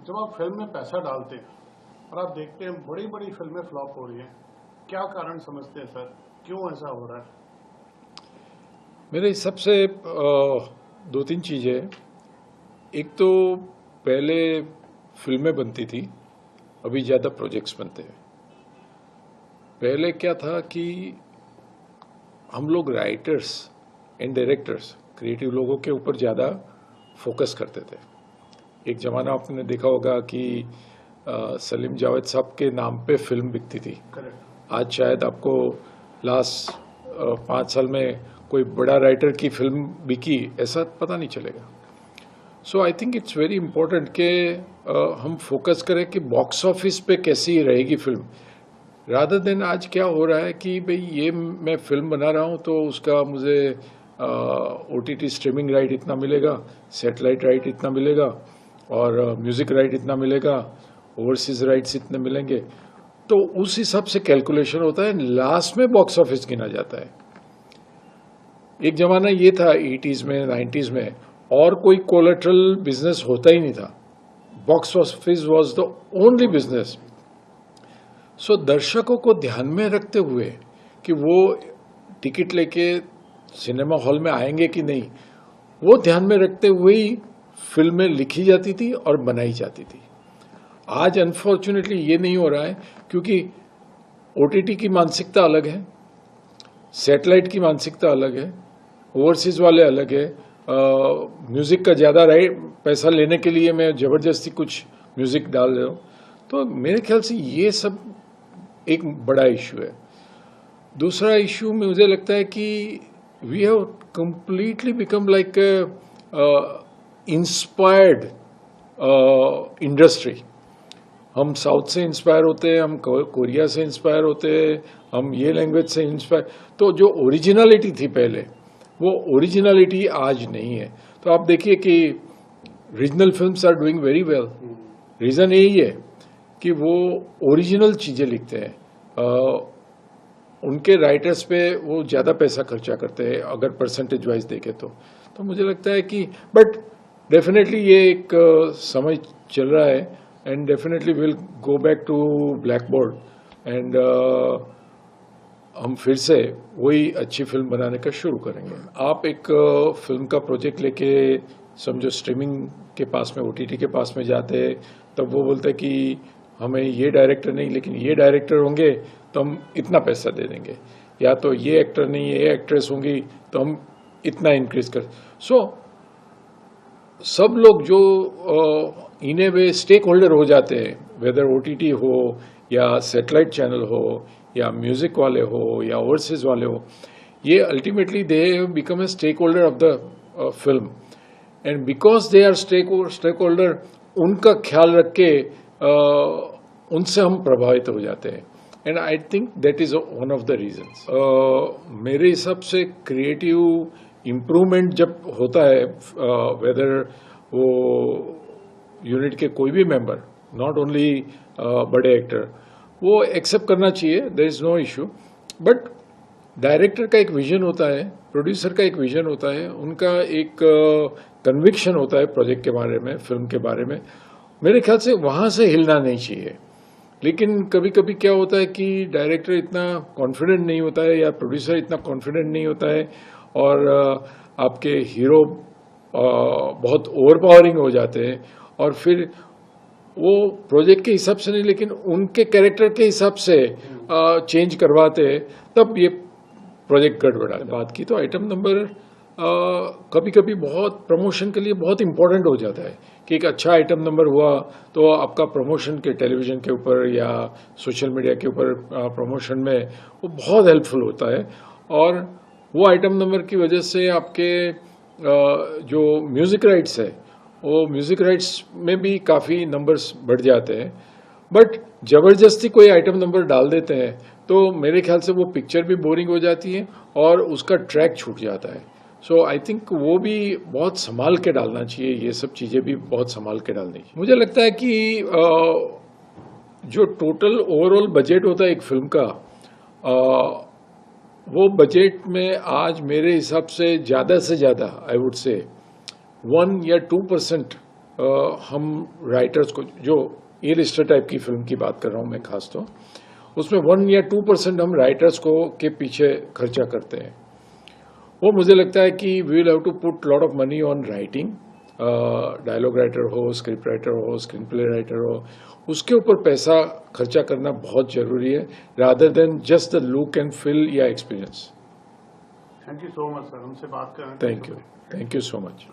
जब आप फिल्म में पैसा डालते हैं और आप देखते हैं बड़ी बड़ी फिल्में फ्लॉप हो रही हैं, क्या कारण समझते हैं सर, क्यों ऐसा हो रहा है? मेरे हिसाब से दो तीन चीज़ें। एक तो पहले फिल्में बनती थी, अभी ज़्यादा प्रोजेक्ट्स बनते हैं। पहले क्या था कि हम लोग राइटर्स एंड डायरेक्टर्स, क्रिएटिव लोगों के ऊपर ज़्यादा फोकस करते थे। एक ज़माना आपने देखा होगा कि सलीम जावेद साहब के नाम पे फिल्म बिकती थी। करेक्ट। आज शायद आपको लास्ट 5 साल में कोई बड़ा राइटर की फिल्म बिकी ऐसा पता नहीं चलेगा। So I think it's very important कि हम फोकस करें कि बॉक्स ऑफिस पे कैसी रहेगी फिल्म, रादर देन आज क्या हो रहा है कि भाई ये मैं फिल्म बना रहा हूँ तो उसका मुझे OTT स्ट्रीमिंग राइट इतना मिलेगा, सेटेलाइट राइट इतना मिलेगा और म्यूज़िक राइट इतना मिलेगा, ओवरसीज राइट्स इतने मिलेंगे। तो उस हिसाब से कैलकुलेशन होता है, लास्ट में बॉक्स ऑफिस गिना जाता है। एक ज़माना ये था 80s में 90s में, और कोई कोलेटरल बिजनेस होता ही नहीं था। Box office was the only business. So दर्शकों को ध्यान में रखते हुए कि वो टिकट लेके सिनेमा हॉल में आएंगे कि नहीं, वो ध्यान में रखते हुए ही फिल्में लिखी जाती थी और बनाई जाती थी। आज अनफॉर्चुनेटली ये नहीं हो रहा है, क्योंकि OTT की मानसिकता अलग है, सैटेलाइट की मानसिकता अलग है, ओवरसीज वाले अलग है। म्यूज़िक का ज़्यादा राइट पैसा लेने के लिए मैं ज़बरदस्ती कुछ म्यूज़िक डाल रहा हूँ। तो मेरे ख्याल से ये सब एक बड़ा इशू है। दूसरा इशू मुझे लगता है कि we have completely become like inspired industry. हम साउथ से इंस्पायर होते हैं, हम कोरिया से इंस्पायर होते हैं, हम ये लैंग्वेज से इंस्पायर। तो जो ओरिजिनलिटी थी पहले, वो ओरिजिनलिटी आज नहीं है। तो आप देखिए कि regional films are doing very well. Reason यही है कि वो ओरिजिनल चीज़ें लिखते हैं। उनके राइटर्स पे वो ज़्यादा पैसा खर्चा करते हैं अगर परसेंटेज वाइज देखें तो मुझे लगता है कि बट डेफिनेटली ये एक समय चल रहा है, and definitely will go back to blackboard, and हम फिर से वही अच्छी फिल्म बनाने का शुरू करेंगे। आप एक फिल्म का प्रोजेक्ट लेके समझो स्ट्रीमिंग के पास में, OTT के पास में जाते हैं, तब वो बोलते हैं कि हमें ये डायरेक्टर नहीं लेकिन ये डायरेक्टर होंगे तो हम इतना पैसा दे देंगे, या तो ये एक्टर नहीं ये एक्ट्रेस होंगी तो हम इतना इंक्रीज कर। सो सब लोग जो इन ए वे स्टेक होल्डर हो जाते हैं, वेदर OTT हो या सैटेलाइट चैनल हो या म्यूजिक वाले हो या ओवरसीज वाले हो, ये ultimately they become a stakeholder of the film, and because they are stakeholder, उनका ख्याल रख के उनसे हम प्रभावित हो जाते हैं। And I think that is one of the reasons. मेरे हिसाब से क्रिएटिव इम्प्रूवमेंट जब होता है, वेदर वो यूनिट के कोई भी मेंबर, नॉट ओनली बड़े एक्टर, वो एक्सेप्ट करना चाहिए, there is no issue. But director का एक विजन होता है, प्रोड्यूसर का एक विजन होता है, उनका एक कन्विक्शन होता है प्रोजेक्ट के बारे में, फिल्म के बारे में। मेरे ख्याल से वहाँ से हिलना नहीं चाहिए। लेकिन कभी कभी क्या होता है कि डायरेक्टर इतना कॉन्फिडेंट नहीं होता है या प्रोड्यूसर इतना कॉन्फिडेंट नहीं होता है, और आपके हीरो बहुत ओवर पावरिंग हो जाते हैं, और फिर वो प्रोजेक्ट के हिसाब से नहीं लेकिन उनके कैरेक्टर के हिसाब से चेंज करवाते हैं, तब ये प्रोजेक्ट गड़बड़ा। बात की तो आइटम नंबर कभी कभी बहुत प्रमोशन के लिए बहुत इंपॉर्टेंट हो जाता है कि एक अच्छा आइटम नंबर हुआ तो आपका प्रमोशन के टेलीविज़न के ऊपर या सोशल मीडिया के ऊपर प्रमोशन में वो बहुत हेल्पफुल होता है, और वो आइटम नंबर की वजह से आपके जो म्यूज़िक राइट्स है, वो म्यूज़िक राइट्स में भी काफ़ी नंबर्स बढ़ जाते हैं। बट ज़बरदस्ती कोई आइटम नंबर डाल देते हैं तो मेरे ख्याल से वो पिक्चर भी बोरिंग हो जाती है और उसका ट्रैक छूट जाता है। सो आई थिंक वो भी बहुत संभाल के डालना चाहिए, ये सब चीज़ें भी बहुत संभाल के डालनी चाहिए। मुझे लगता है कि जो टोटल ओवरऑल बजट होता है एक फिल्म का, वो बजट में आज मेरे हिसाब से ज़्यादा आई वुड से 1 या 2% हम राइटर्स को, जो ए लिस्टर टाइप की फिल्म की बात कर रहा हूँ मैं खास तो, उसमें 1 या 2% हम राइटर्स को के पीछे खर्चा करते हैं। वो मुझे लगता है कि we will have to put lot of money on writing, dialogue writer हो, स्क्रिप्ट राइटर हो, स्क्रीन प्ले राइटर हो, उसके ऊपर पैसा खर्चा करना बहुत जरूरी है, rather than just the look and feel या experience. Thank you so much sir, हमसे बात करने। Thank you so much.